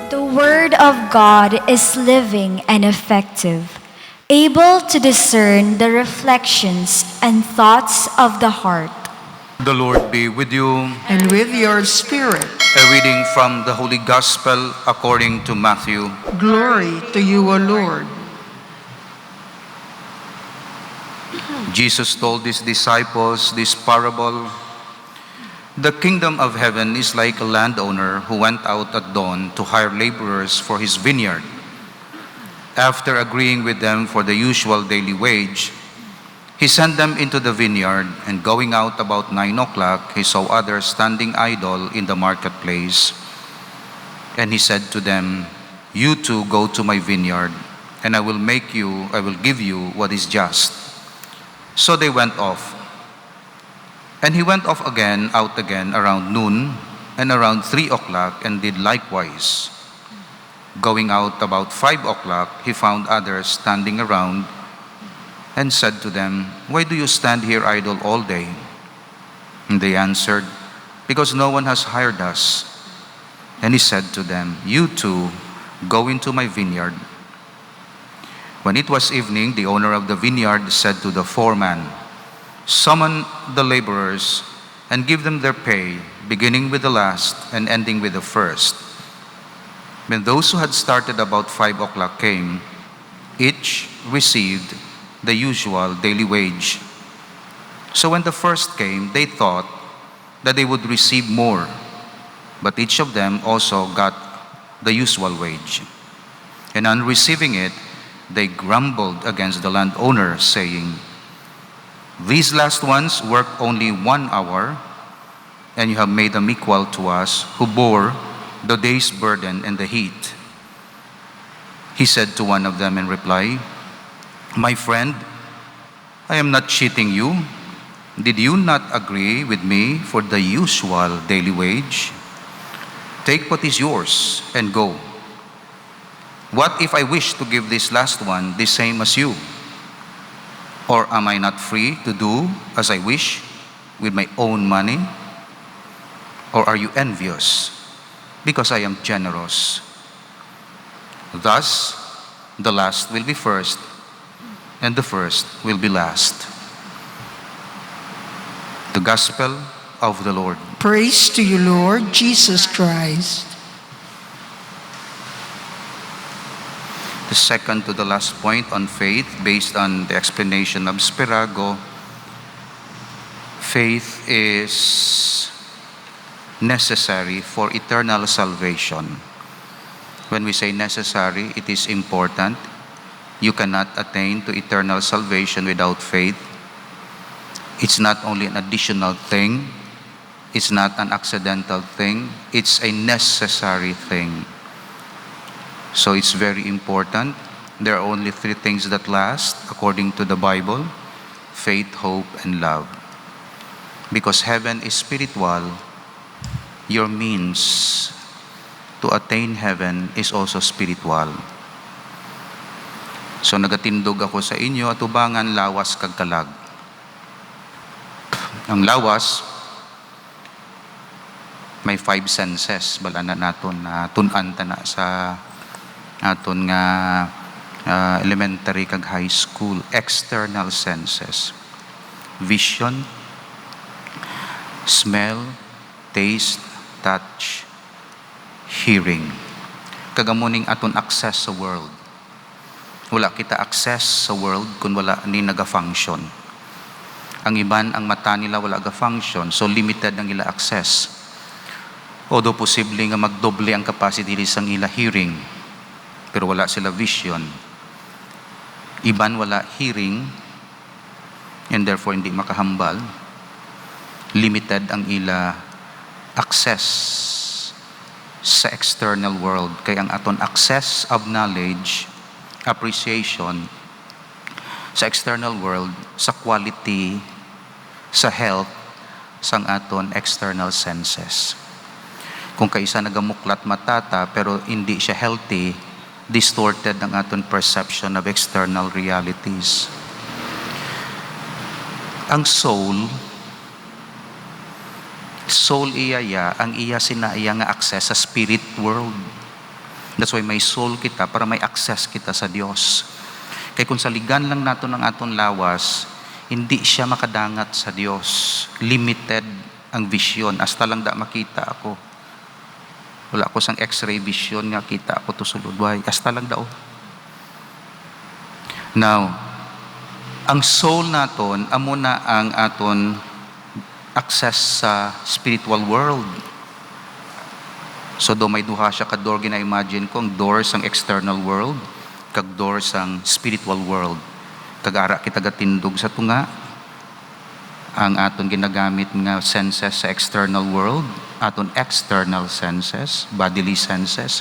The Word of God is living and effective, able to discern the reflections and thoughts of the heart. The Lord be with you. And with your spirit. A reading from the Holy Gospel according to Matthew. Glory to you, O Lord. Jesus told his disciples this parable. The kingdom of heaven is like a landowner who went out at dawn to hire laborers for his vineyard. After agreeing with them for the usual daily wage, he sent them into the vineyard, and going out about 9 o'clock, he saw others standing idle in the marketplace. And he said to them, "You too go to my vineyard, and I will give you what is just." So they went off. And he went off out again around noon and around 3 o'clock and did likewise. Going out about 5 o'clock, he found others standing around and said to them, "Why do you stand here idle all day?" And they answered, "Because no one has hired us." And he said to them, "You too go into my vineyard." When it was evening, the owner of the vineyard said to the foreman, "Summon the laborers and give them their pay, beginning with the last and ending with the first." When those who had started about 5 o'clock came, each received the usual daily wage. So when the first came, they thought that they would receive more, but each of them also got the usual wage. And on receiving it, they grumbled against the landowner, saying, "These last ones worked only 1 hour, and you have made them equal to us, who bore the day's burden and the heat." He said to one of them in reply, "My friend, I am not cheating you. Did you not agree with me for the usual daily wage? Take what is yours and go. What if I wish to give this last one the same as you? Or am I not free to do as I wish with my own money? Or are you envious because I am generous?" Thus, the last will be first, and the first will be last. The Gospel of the Lord. Praise to you, Lord Jesus Christ. The second to the last point on faith, based on the explanation of Spirago, faith is necessary for eternal salvation. When we say necessary, it is important. You cannot attain to eternal salvation without faith. It's not only an additional thing, it's not an accidental thing, it's a necessary thing. So it's very important. There are only 3 things that last, according to the Bible: faith, hope, and love. Because heaven is spiritual, your means to attain heaven is also spiritual. So nagatindog ako sa inyo, atubangan lawas kag kalag. Ang lawas, may 5 senses. Bala na naton na tunan ta na sa aton nga elementary kag high school. External senses: vision, smell, taste, touch, hearing. Kagamuning aton access sa world. Wala kita access sa world kung wala ni naga-function. Ang iban, ang mata nila wala ga-function, so limited ang ila access. Although posible nga magdoble ang capacity sang ila hearing, pero wala sila vision. Iban wala hearing, and therefore hindi makahambal. Limited ang ila access sa external world. Kaya ang aton access of knowledge, appreciation sa external world, sa quality, sa health, sang aton external senses. Kung kaisa nagamuklat matata pero hindi siya healthy, distorted ang aton perception of external realities. Ang soul iya ang iya sinaiya nga access sa spirit world. That's why may soul kita, para may access kita sa Dios. Kaya kung saligan lang nato ng aton lawas, hindi siya makadangat sa Dios. Limited ang vision. Hasta lang da makita ako. Wala ko sang x-ray vision nga kita ako to sulod. Why? Hasta lang daw. Now, ang soul naton, amo na ang aton access sa spiritual world. So do may duha siya ka door, gina-imagine ko, ang door sang external world, kag door sang spiritual world. Kag-ara kita gatindog sa tunga, ang aton ginagamit nga senses sa external world, aton external senses, bodily senses,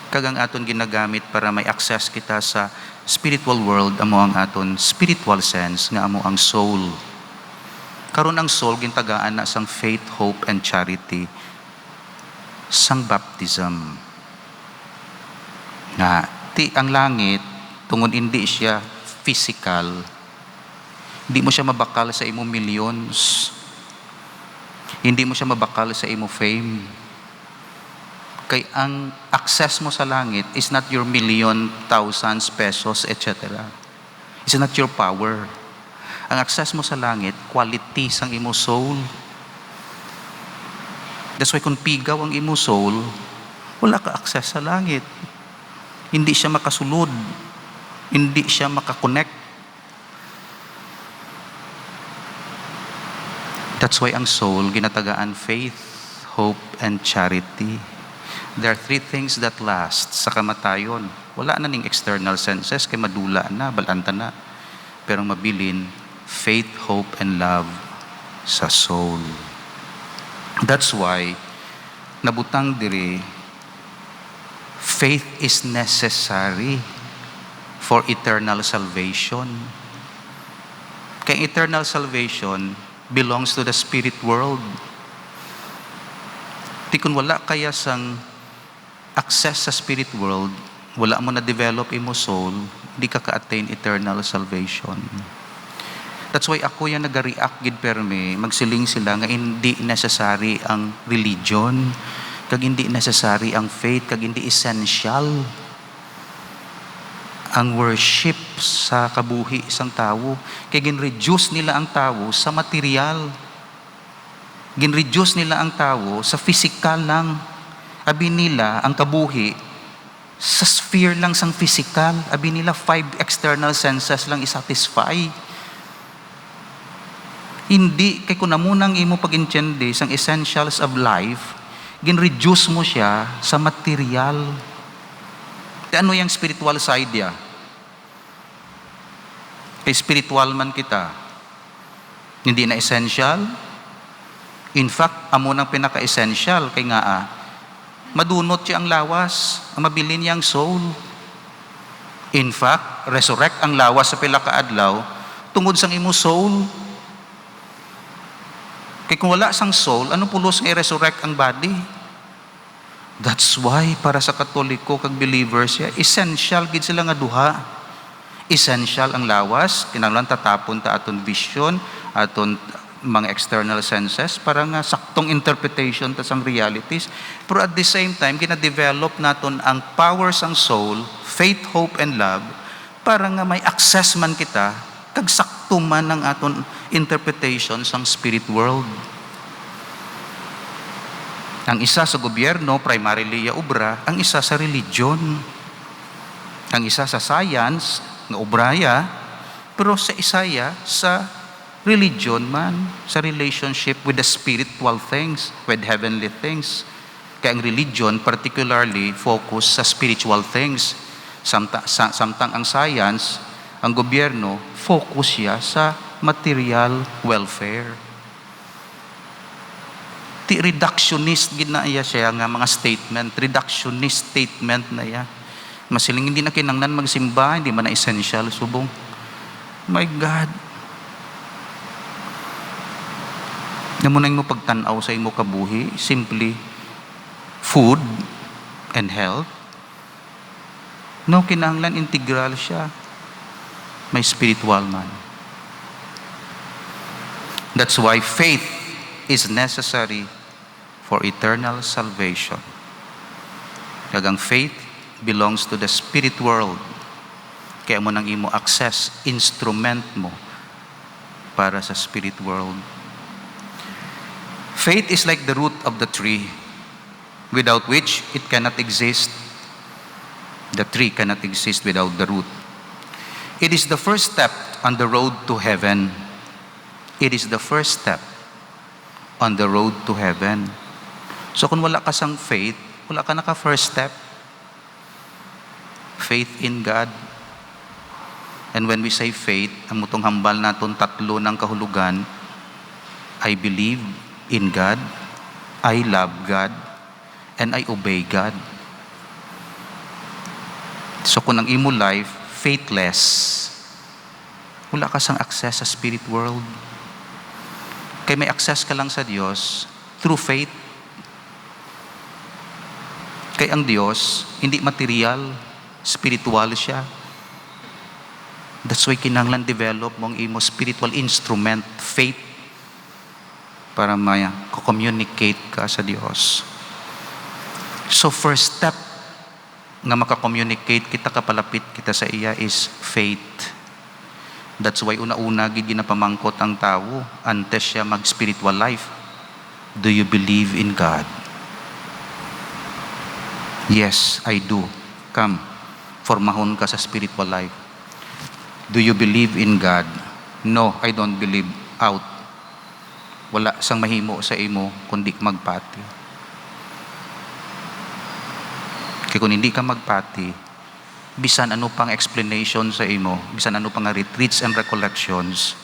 kag ang aton ginagamit para may access kita sa spiritual world, amo ang aton spiritual sense, nga amo ang soul. Karon ang soul, gintagaan na sang faith, hope, and charity, sang baptism. Na ang langit, tungod hindi siya physical, hindi mo siya mabakal sa imo millions, hindi mo siya mabakal sa imo fame. Kay ang access mo sa langit is not your million, thousands, pesos, etc. It's not your power. Ang access mo sa langit, quality sang imo soul. That's why kung pigaw ang imo soul, wala ka access sa langit. Hindi siya makasulod. Hindi siya makakonect. That's why ang soul, ginatagaan faith, hope, and charity. There are three things that last sa kamatayon. Wala na ning external senses, kay madula na, balanta na. Pero mabilin, faith, hope, and love sa soul. That's why, nabutang diri, faith is necessary for eternal salvation. Kaya eternal salvation belongs to the spirit world. Di kung wala kaya sang access sa spirit world, wala mo na-develop imo soul, di ka ka-attain eternal salvation. That's why ako yan nag-react gid perme, magsiling sila nga hindi necessary ang religion, kag hindi necessary ang faith, kag hindi essential ang worship sa kabuhi isang tao. Kaya gin-reduce nila ang tao sa material. Gin-reduce nila ang tao sa physical lang. Abi nila ang kabuhi sa sphere lang sang physical. Abi nila 5 external senses lang isatisfy. Hindi, kay kung namunang imo pag-intindi sang essentials of life, gin-reduce mo siya sa material. Ano yung spiritual side ya? Kay spiritual man kita, hindi na essential. In fact, amo nang pinaka-essential, kay nga madunot siya ang lawas, ang mabilin niya ang soul. In fact, resurrect ang lawas sa pila ka adlaw, tungod sang imo soul. Kaya kung wala sang soul, anong pulos nga i-resurrect ang body? That's why, para sa Katoliko kag believers, essential gid sila nga duha. Essential ang lawas, kinahanglan tatapon ta aton vision, aton mga external senses, para nga saktong interpretation ta sang realities. Pero at the same time, gina-develop naton ang power sang soul, faith, hope, and love, para nga may access man kita, kag sakto man ang aton interpretation sang spirit world. Ang isa sa gobyerno, primarily ya obra, ang isa sa religion. Ang isa sa science, nga obraya, pero sa isaya, sa religion man, sa relationship with the spiritual things, with heavenly things. Kaya ang religion, particularly, focus sa spiritual things. Samtang ang science, ang gobyerno, focus siya sa material welfare. Ti reductionist gid na iya siya nga mga statement, reductionist statement na iya. Masiling hindi na kinanglan magsimba, hindi man na essential subong. My God. Namunay mo pagtanaw sa imo kabuhi, simply food and health. No, kinahanglan integral siya. May spiritual man. That's why faith is necessary for eternal salvation. Kagang faith, belongs to the spirit world. Kaya mo nang imo access, instrument mo para sa spirit world. Faith is like the root of the tree, without which it cannot exist. The tree cannot exist without the root. It is the first step on the road to heaven. It is the first step on the road to heaven. So kung wala ka sang faith, wala ka naka first step. Faith in God. And when we say faith, ang mutong hambal naton tatlo ng kahulugan, I believe in God, I love God, and I obey God. So kung ang imo life faithless, wala ka sang access sa spirit world. Kaya may access ka lang sa Diyos through faith. Kaya ang Diyos, hindi material, spiritual siya. That's why kinahanglan develop mong imo spiritual instrument, faith, para communicate ka sa Diyos. So first step nga maka-communicate kita, kapalapit kita sa iya is faith. That's why una-una gid ginapamangkot ang tao antes siya mag-spiritual life. Do you believe in God? Yes, I do. Come, formahon ka sa spiritual life. Do you believe in God? No, I don't believe. Out. Wala sang mahimo sa imo kundi magpati. Kaya kung hindi ka magpati, bisan ano pang explanation sa imo, bisan ano pang retreats and recollections,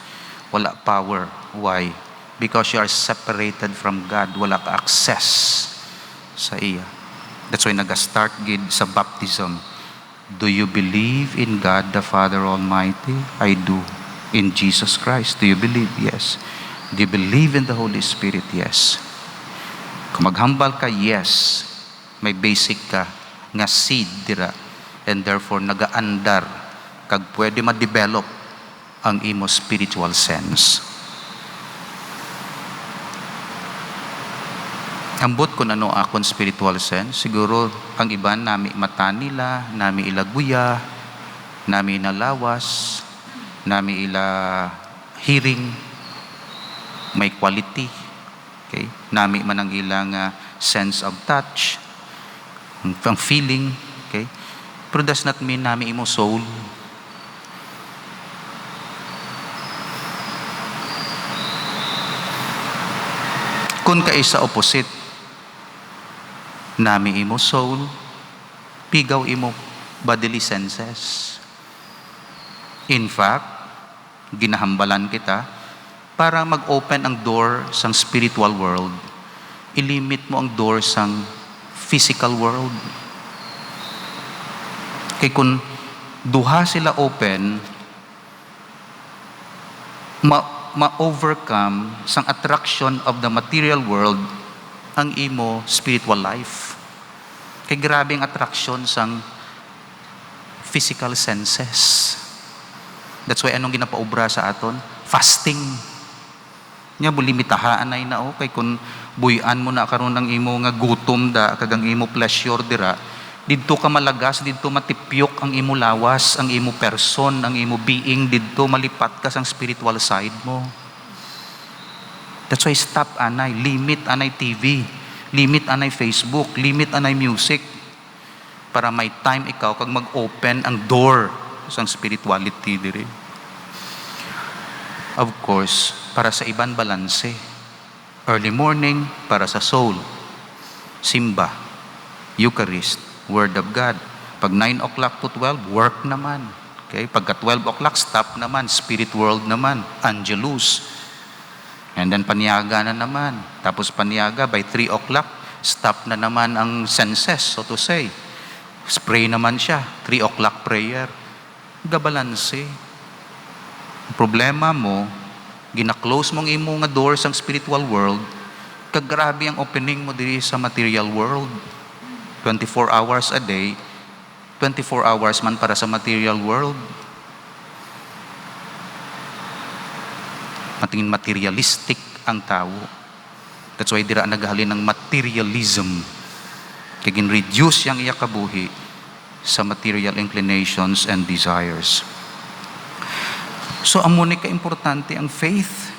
wala power. Why? Because you are separated from God. Wala ka access sa iya. That's why nag-start gid sa baptism. Do you believe in God the Father Almighty? I do. In Jesus Christ, do you believe? Yes. Do you believe in the Holy Spirit? Yes. Kung maghambal ka, yes. May basic ka nga seed dira, and therefore nagaandar kag pwede ma-develop ang imo spiritual sense. Ambot ko ano akong spiritual sense, siguro ang iban nami mata nila, nami ilaguya, nami nalawas, nami ila hearing, may quality, okay? Nami man ang ilang sense of touch, ang feeling, okay? Pero does not mean nami imo soul. Kung kaisa opposite, nami imo soul, pigaw imo bodily senses. In fact, ginahambalan kita para mag-open ang door sang spiritual world. Ilimit mo ang door sang physical world. Kaya kung duha sila open, ma-overcome sang attraction of the material world ang imo spiritual life. Kaya grabe ang attraction sang physical senses. That's why anong ginapaobra sa aton? Fasting. Nya bulimitahaan ay na kay kung buyan mo na karon ng imo nga gutom da kagang imo pleasure dira, didto ka malagas, didto matipyok ang imo lawas, ang imo person, ang imo being, didto malipat ka sang spiritual side mo. That's why stop anay, limit anay TV, limit anay Facebook, limit anay music, para may time ikaw kag mag-open ang door sang spirituality diri. Of course, para sa iban balanse. Early morning para sa soul, simba, Eucharist, Word of God. Pag 9 o'clock to 12, work naman. Okay? Pagka 12 o'clock, stop naman, spirit world naman, Angelus. And then paniyaga na naman. Tapos paniyaga, by 3 o'clock, stop na naman ang senses, so to say. Pray naman siya, 3 o'clock prayer. Gabalanse. Problema mo, gina-close mong imo nga doors ang spiritual world, kagrabe ang opening mo diri sa material world. 24 hours a day, 24 hours man para sa material world. Matingin materialistic ang tao. That's why dira naghalin ng materialism. Kaya gin-reduce yang iya kabuhi sa material inclinations and desires. So, amuni ka importante ang faith.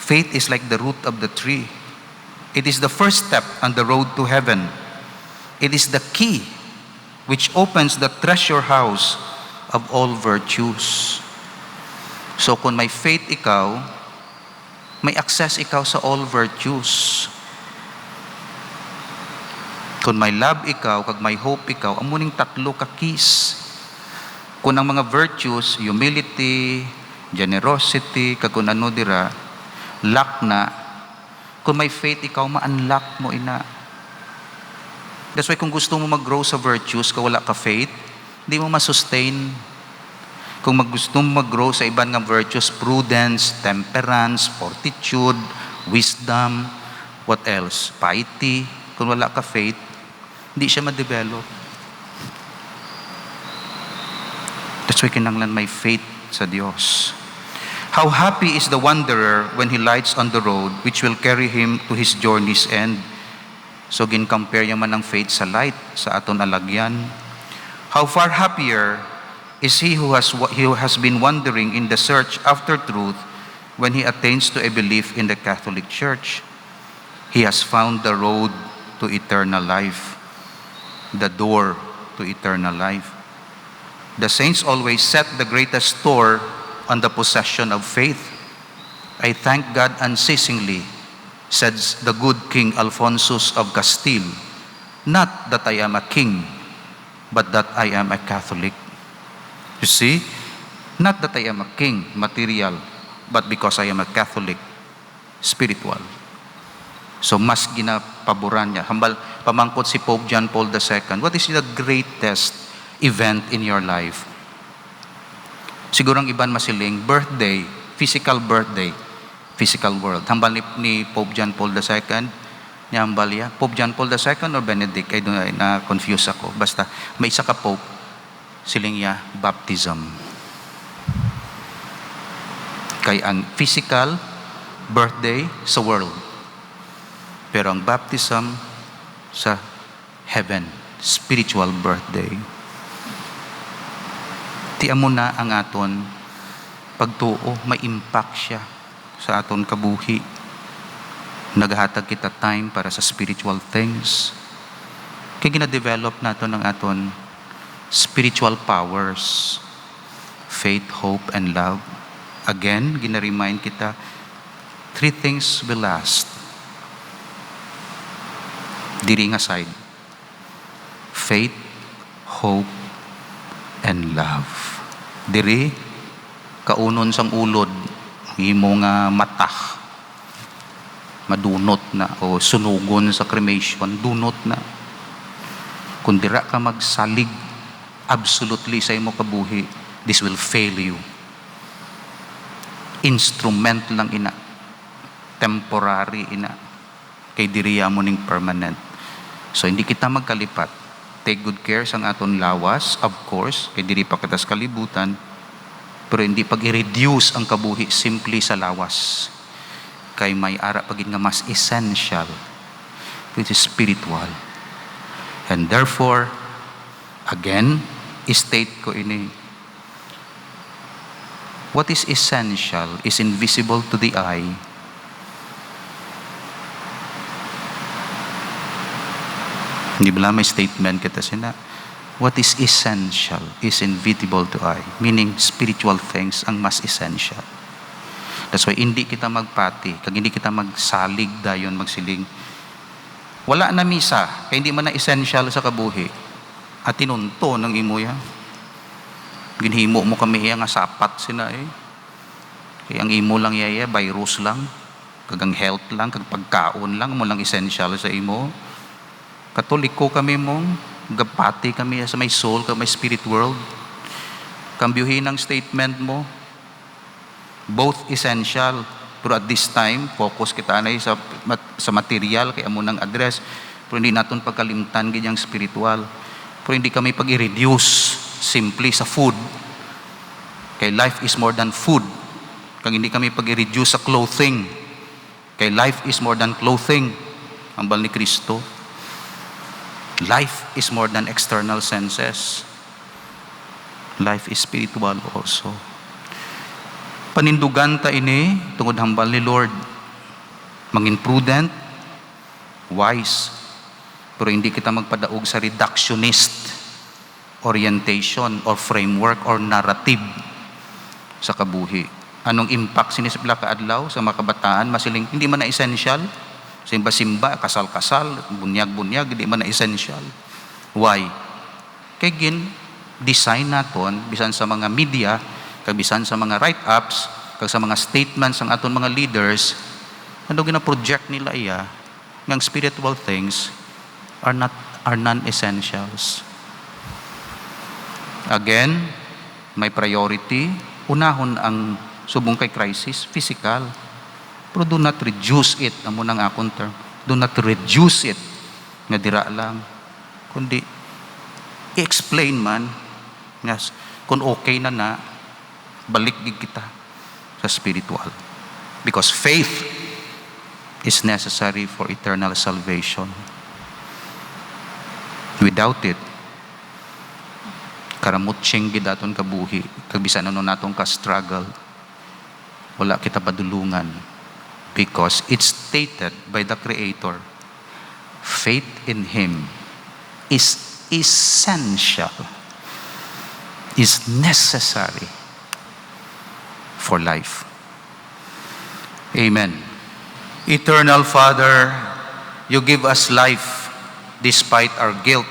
Faith is like the root of the tree. It is the first step on the road to heaven. It is the key which opens the treasure house of all virtues. So, kung may faith ikaw, may access ikaw sa all virtues. Kung may love ikaw, kag may hope ikaw, amuning tatlo ka keys. Kung ang mga virtues, humility, generosity, kag kung ano dira, lack na, kung may faith ikaw, ma-unlock mo ina. That's why kung gusto mo mag-grow sa virtues, kung wala ka faith, hindi mo ma-sustain. Kung gusto mo mag-grow sa ibang nga virtues, prudence, temperance, fortitude, wisdom, what else? Piety. Kung wala ka faith, hindi siya ma-develop. That's why kinanglan may faith sa Diyos. How happy is the wanderer when he lights on the road which will carry him to his journey's end. So gin-compare yaman ang faith sa light, sa aton alagyan. How far happier is he who has been wandering in the search after truth when he attains to a belief in the Catholic Church. He has found the road to eternal life, the door to eternal life. The saints always set the greatest store on the possession of faith. I thank God unceasingly, says the good King Alphonsus of Castile, not that I am a king, but that I am a Catholic. You see, not that I am a king, material, but because I am a Catholic, spiritual. So mas ginapaboran niya. Hambal, pamangkot si Pope John Paul II, what is the greatest event in your life? Siguro ang iban masiling, birthday, physical world. Hambal ni Pope John Paul II, niya hambal ya, Pope John Paul II or Benedict, ay na-confuse ako. Basta, may isa ka Pope, siling ya, baptism. Kay ang physical birthday sa world. Pero ang baptism sa heaven, spiritual birthday. Tiyan mo na ang aton pagtuo, may impact siya sa aton kabuhi. Naghatag kita time para sa spiritual things. Kaya gina-develop nato ng aton spiritual powers, faith, hope, and love. Again, gina-remind kita, 3 things will last. Diri nga side. Faith, hope, and love. Diri, kaunon sang ulod, imo nga mata, madunot na, o sunugon sa cremation, dunot na. Kung dira ka magsalig, absolutely sa imo kabuhi, this will fail you. Instrument lang ina. Temporary ina. Kay diriya mo ning permanent. So, hindi kita magkalipat. Take good care sa aton lawas, of course, kay diri pa katas kalibutan, pero hindi pag i-reduce ang kabuhi simply sa lawas. Kay may ara pagin nga mas essential, which is spiritual. And therefore, again, state ko ini, what is essential is invisible to the eye. Hindi ba may statement kita sina? What is essential is invisible to eye. Meaning, spiritual things ang mas essential. That's why hindi kita magpati, kag hindi kita magsalig dayon magsiling. Wala na misa, kaya hindi man na essential sa kabuhi. At tinunto ng imo ya. Ginhimo mo kami iya nga sapat sina eh. Kaya ang imo lang iya, virus lang, kagang health lang, kag pagkaon lang, mo lang essential sa imo. Katoliko kami mong, gapati kami sa may soul, may spirit world. Kambyuhin ang statement mo, both essential, pero at this time, focus kita na sa material, kaya mo nang address, pero hindi natin pagkalimtan ganyang spiritual. Pero hindi kami pag-i-reduce simply sa food. Kay life is more than food. Kung hindi kami pag-i-reduce sa clothing. Kay life is more than clothing. Ang bal ni Kristo. Life is more than external senses. Life is spiritual also. Panindugan ta ini tungod hambal ni Lord. Mangin prudent, wise, pero hindi kita magpadaog sa reductionist orientation or framework or narrative sa kabuhi. Anong impact sinisipla ka adlaw sa mga kabataan? Masiling, hindi man na essential. Simba-simba, kasal-kasal, bunyag-bunyag, hindi man na essential. Why? Kaya gin, design naton, bisan sa mga media, kag bisan sa mga write-ups, kag sa mga statements ng aton mga leaders, ano gina-project nila iya, ng spiritual things are non-essentials. Again, may priority. Unahon ang subong kay crisis, physical. Pero do not reduce it, amo nang akong term. Do not reduce it nga dira lang. Kundi, i-explain man, yes, kung okay na, balik gid kita sa spiritual. Because faith is necessary for eternal salvation. Without it, karamutsing gid aton kabuhi, kag bisan ano naton ka struggle, wala kita padulungan. Because it's stated by the Creator, faith in Him is essential, is necessary for life. Amen. Eternal Father, you give us life despite our guilt,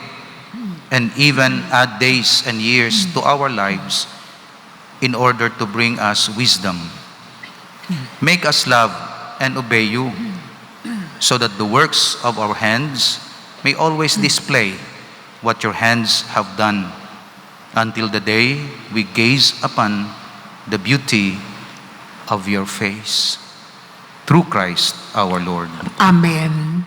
and even add days and years to our lives in order to bring us wisdom. Make us love and obey you, so that the works of our hands may always display what your hands have done, until the day we gaze upon the beauty of your face. Through Christ our Lord. Amen.